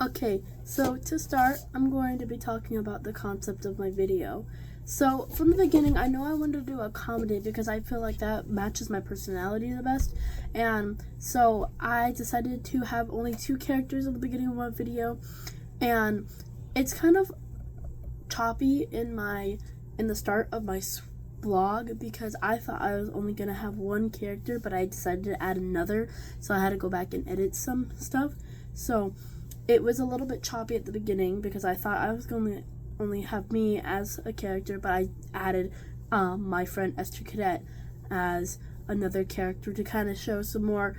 Okay, so to start, I'm going to be talking about the concept of my video. So, from the beginning, I know I wanted to do a comedy because I feel like that matches my personality the best. And so, I decided to have only two characters at the beginning of my video. And it's kind of choppy in the start of my vlog because I thought I was only going to have one character, but I decided to add another, so I had to go back and edit some stuff. So, it was a little bit choppy at the beginning because I thought I was going to only have me as a character, but I added my friend Esther Cadet as another character to kind of show some more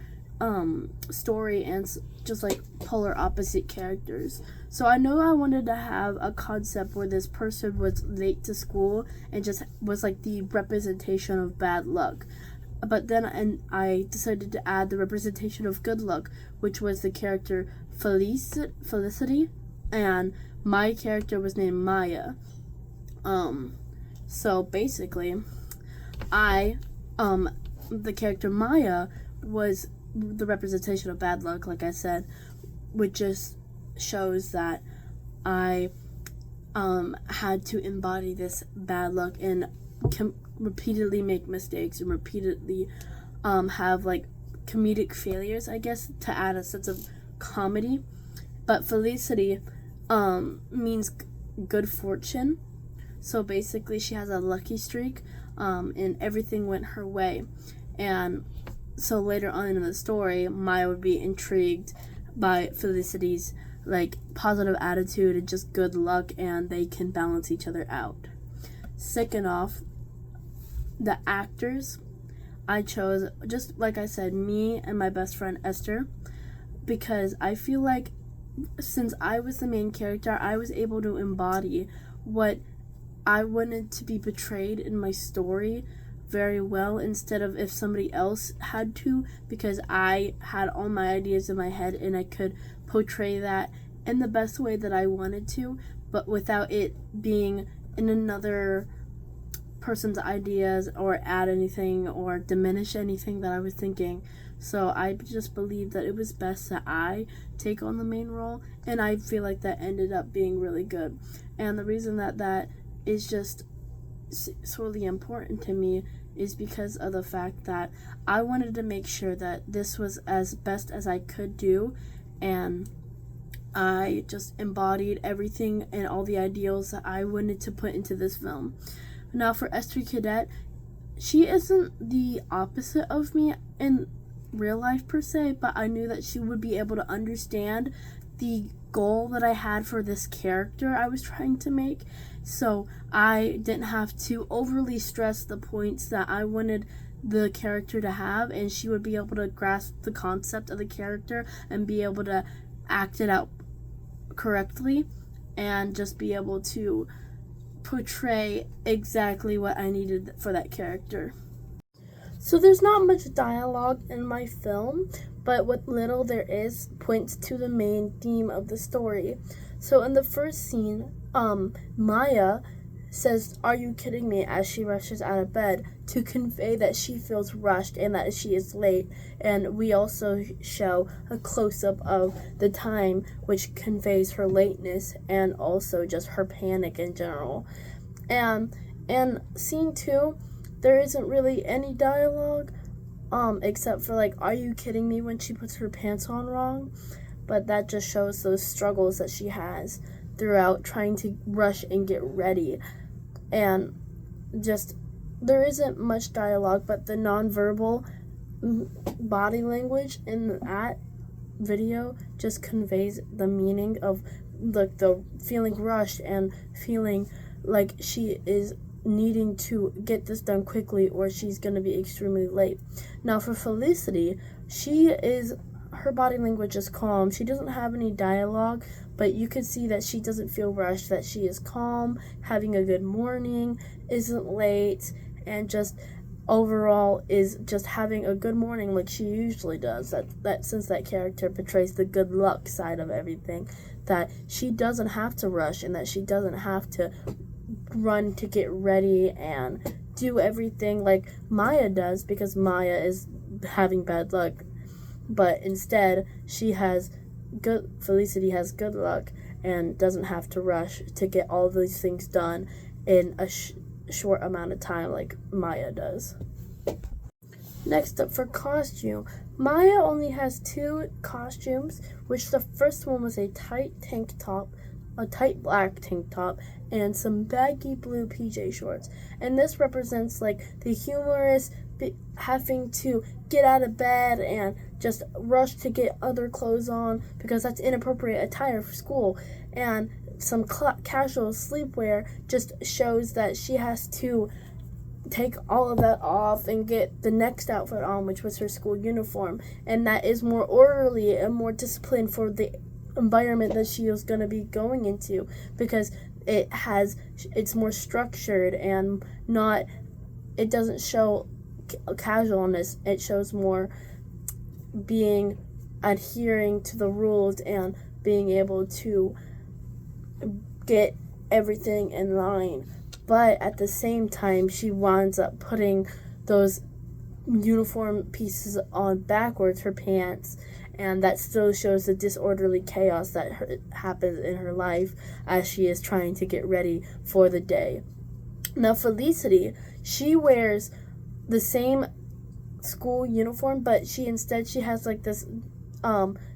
story and just like polar opposite characters. So I know I wanted to have a concept where this person was late to school and just was like the representation of bad luck. But then I decided to add the representation of good luck, which was the character Felicity, and my character was named Maya. So basically, I, the character Maya was the representation of bad luck, like I said, which just shows that I, had to embody this bad luck and repeatedly make mistakes and repeatedly have like comedic failures, I guess, to add a sense of comedy. But Felicity means good fortune. So basically, she has a lucky streak, and everything went her way. And so later on in the story, Maya would be intrigued by Felicity's like positive attitude and just good luck, and they can balance each other out. Second off, the actors I chose, just like I said, me and my best friend Esther, because I feel like since I was the main character, I was able to embody what I wanted to be portrayed in my story very well, instead of if somebody else had to, because I had all my ideas in my head and I could portray that in the best way that I wanted to, but without it being in another person's ideas or add anything or diminish anything that I was thinking. So I just believed that it was best that I take on the main role, and I feel like that ended up being really good. And the reason that that is just sorely important to me is because of the fact that I wanted to make sure that this was as best as I could do, and I just embodied everything and all the ideals that I wanted to put into this film. Now for Esther Cadet, she isn't the opposite of me in real life per se, but I knew that she would be able to understand the goal that I had for this character I was trying to make. So I didn't have to overly stress the points that I wanted the character to have, and she would be able to grasp the concept of the character and be able to act it out correctly and just be able to portray exactly what I needed for that character. So there's not much dialogue in my film, but what little there is points to the main theme of the story. So in the first scene, Maya says, "Are you kidding me?" as she rushes out of bed to convey that she feels rushed and that she is late. And we also show a close-up of the time, which conveys her lateness and also just her panic in general. And in scene 2, there isn't really any dialogue, except for like, "Are you kidding me?" when she puts her pants on wrong. But that just shows those struggles that she has throughout trying to rush and get ready. And just, there isn't much dialogue, but the nonverbal body language in that video just conveys the meaning of the feeling rushed and feeling like she is needing to get this done quickly or she's going to be extremely late. Now for Felicity, her body language is calm. She doesn't have any dialogue, but you can see that she doesn't feel rushed, that she is calm, having a good morning, isn't late, and just overall is just having a good morning like she usually does. That since that character portrays the good luck side of everything, that she doesn't have to rush and that she doesn't have to run to get ready and do everything like Maya does, because Maya is having bad luck, but instead she has Felicity has good luck and doesn't have to rush to get all these things done in a short amount of time like Maya does. Next up for costume, Maya only has 2 costumes, which the first one was a tight black tank top, and some baggy blue PJ shorts. And this represents like the humorous having to get out of bed and just rush to get other clothes on because that's inappropriate attire for school. And some casual sleepwear just shows that she has to take all of that off and get the next outfit on, which was her school uniform, and that is more orderly and more disciplined for the environment that she is going to be going into, because it's more structured and it doesn't show casualness. It shows more adhering to the rules and being able to get everything in line. But at the same time, she winds up putting those uniform pieces on backwards, her pants, and that still shows the disorderly chaos that happens in her life as she is trying to get ready for the day. Now, Felicity, she wears the same school uniform, but she has like this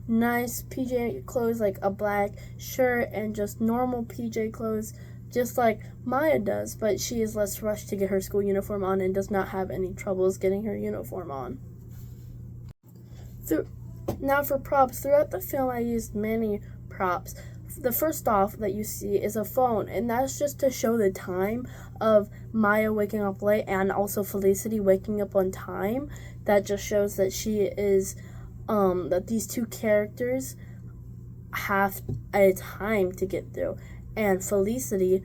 nice PJ clothes, like a black shirt and just normal PJ clothes, just like Maya does, but she is less rushed to get her school uniform on and does not have any troubles getting her uniform on. Now for props, throughout the film I used many props. The first off that you see is a phone, and that's just to show the time of Maya waking up late and also Felicity waking up on time. That just shows that that these 2 characters have a time to get through. And Felicity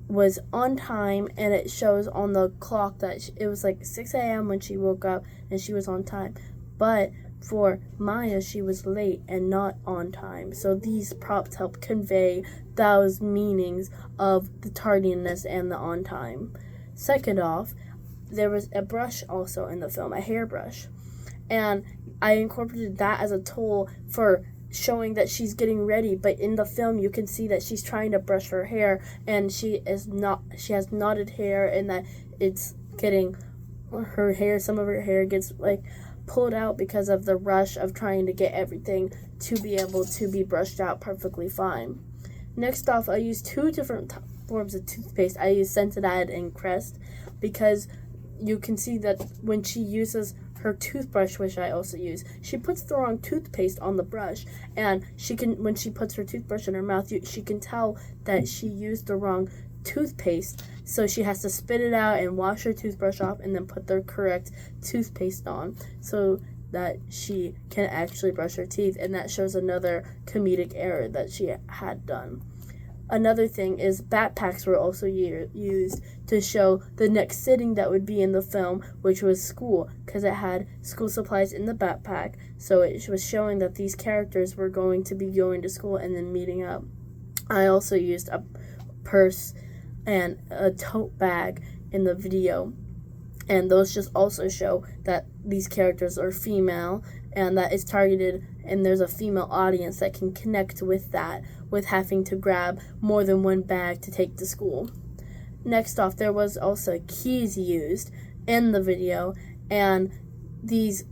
was on time, and it shows on the clock that it was like 6 a.m. when she woke up and she was on time. But for Maya, she was late and not on time. So these props help convey those meanings of the tardiness and the on time. Second off, there was a brush also in the film, a hairbrush. And I incorporated that as a tool for showing that she's getting ready, but in the film you can see that she's trying to brush her hair and she has knotted hair, and that it's getting some of her hair gets like pulled out because of the rush of trying to get everything to be able to be brushed out perfectly fine. Next off, I used 2 different forms of toothpaste. I used Sensodyne and Crest because you can see that when she uses her toothbrush, which I also use, she puts the wrong toothpaste on the brush, and when she puts her toothbrush in her mouth, she can tell that she used the wrong toothpaste, so she has to spit it out and wash her toothbrush off and then put the correct toothpaste on so that she can actually brush her teeth, and that shows another comedic error that she had done. Another thing is backpacks were also used to show the next sitting that would be in the film, which was school, because it had school supplies in the backpack, so it was showing that these characters were going to be going to school and then meeting up. I also used a purse and a tote bag in the video, and those just also show that these characters are female and that it's targeted, and there's a female audience that can connect with that, with having to grab more than one bag to take to school. Next off, there was also keys used in the video, and these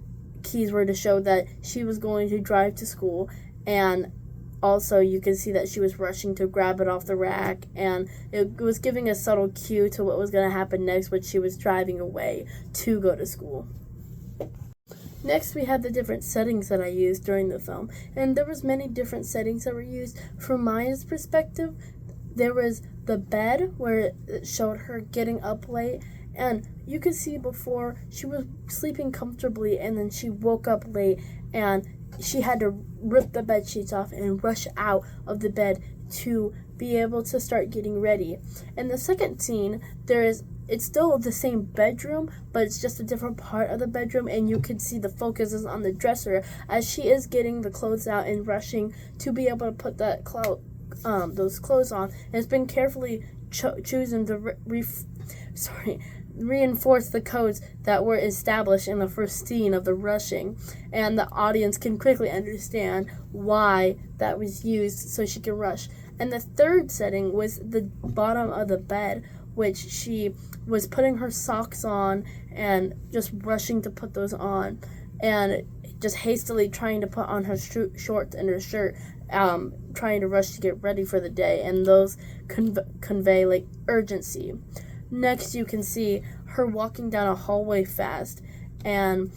keys were to show that she was going to drive to school, and also you can see that she was rushing to grab it off the rack, and it was giving a subtle cue to what was going to happen next when she was driving away to go to school. Next, we had the different settings that I used during the film, and there was many different settings that were used. From Maya's perspective, there was the bed where it showed her getting up late, and you could see before she was sleeping comfortably, and then she woke up late, and she had to rip the bed sheets off and rush out of the bed to be able to start getting ready. In the second scene, it's still the same bedroom, but it's just a different part of the bedroom, and you can see the focus is on the dresser as she is getting the clothes out and rushing to be able to put those clothes on. And it's been carefully chosen to reinforce the codes that were established in the first scene of the rushing, and the audience can quickly understand why that was used so she can rush. And the third setting was the bottom of the bed, which she was putting her socks on and just rushing to put those on, and just hastily trying to put on her shorts and her shirt, trying to rush to get ready for the day, and those convey like urgency. Next, you can see her walking down a hallway fast, and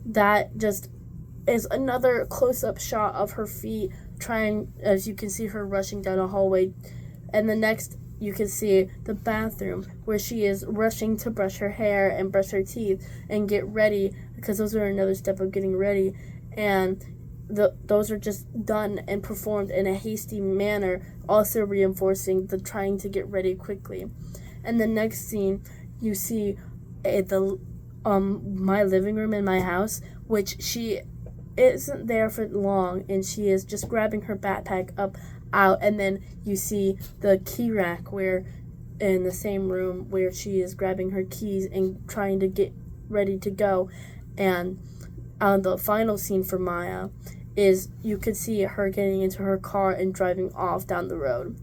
that just is another close-up shot of her feet as you can see her rushing down a hallway. And the next, you can see the bathroom where she is rushing to brush her hair and brush her teeth and get ready, because those are another step of getting ready. And those are just done and performed in a hasty manner, also reinforcing the trying to get ready quickly. And the next scene, you see my living room in my house, which she isn't there for long, and she is just grabbing her backpack out, and then you see the key rack where in the same room where she is grabbing her keys and trying to get ready to go. And the final scene for Maya is you could see her getting into her car and driving off down the road.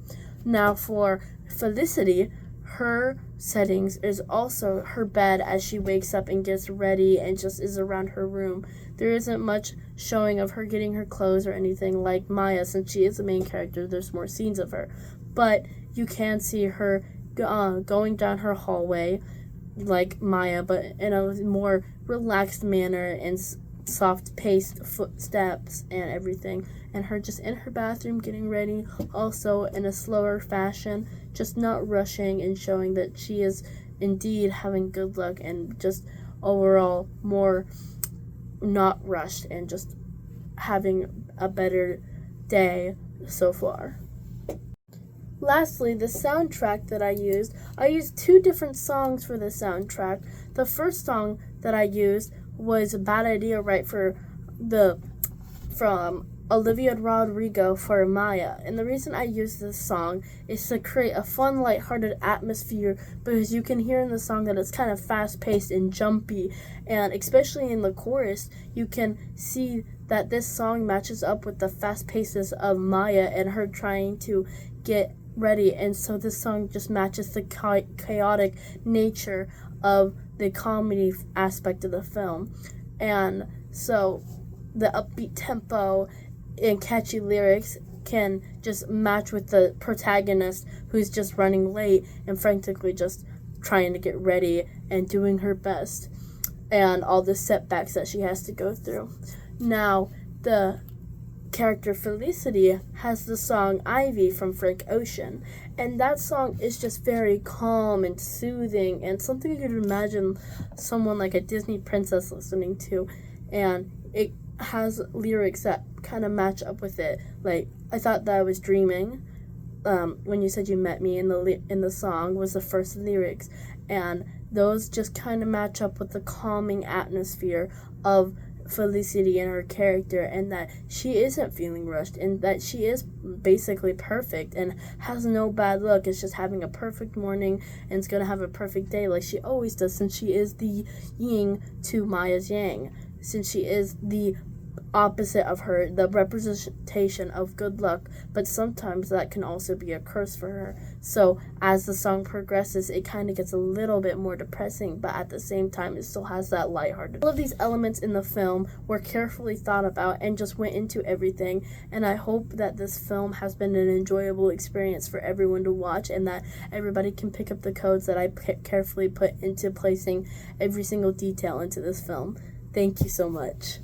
Now for Felicity, her settings is also her bed as she wakes up and gets ready and just is around her room. There isn't much showing of her getting her clothes or anything like Maya, since she is the main character. There's more scenes of her, but you can see her going down her hallway like Maya, but in a more relaxed manner and soft-paced footsteps and everything, and her just in her bathroom getting ready, also in a slower fashion, just not rushing, and showing that she is indeed having good luck and just overall more not rushed and just having a better day so far. Lastly, the soundtrack that I used two different songs for the soundtrack. The first song that I used was a Bad Idea Right from Olivia Rodrigo for Maya. And the reason I use this song is to create a fun, lighthearted atmosphere, because you can hear in the song that it's kind of fast-paced and jumpy, and especially in the chorus, you can see that this song matches up with the fast paces of Maya and her trying to get ready, and so this song just matches the chaotic nature of the comedy aspect of the film. And so the upbeat tempo and catchy lyrics can just match with the protagonist who's just running late and frantically just trying to get ready and doing her best, and all the setbacks that she has to go through. Now, the character Felicity has the song Ivy from Frank Ocean, and that song is just very calm and soothing and something you could imagine someone like a Disney princess listening to, and it has lyrics that kind of match up with it. Like, I thought that I was dreaming, when you said you met me in the song was the first lyrics, and those just kind of match up with the calming atmosphere of Felicity and her character, and that she isn't feeling rushed, and that she is basically perfect and has no bad luck. It's just having a perfect morning and it's gonna have a perfect day like she always does, since she is the yin to Maya's yang, since she is the opposite of her, the representation of good luck, but sometimes that can also be a curse for her. So as the song progresses, it kind of gets a little bit more depressing, but at the same time it still has that lighthearted. All of these elements in the film were carefully thought about and just went into everything, and I hope that this film has been an enjoyable experience for everyone to watch, and that everybody can pick up the codes that I carefully put into placing every single detail into this film. Thank you so much.